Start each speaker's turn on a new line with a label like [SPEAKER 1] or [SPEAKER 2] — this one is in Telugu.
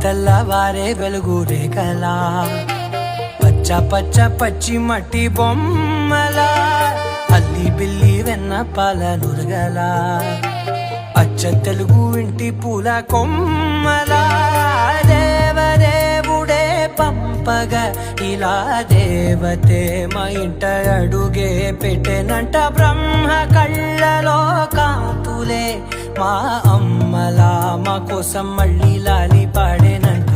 [SPEAKER 1] తెల్లవారే వెలుగు రేఖలా పచ్చ పచ్చ పచ్చి మట్టి బొమ్మలా అల్లి బిల్లి వెన్న పాల నురగలా అచ్చ తెలుగు ఇంటి పూల కొమ్మలా దేవదేవుడే పంపగా ఇలా దేవతే మా ఇంట అడుగే పెట్టెనంట బ్రహ్మ కళ్ళలో కాంతులే మా అమ్మలా మా కోసం మళ్ళీ లాలి పాడేనంట.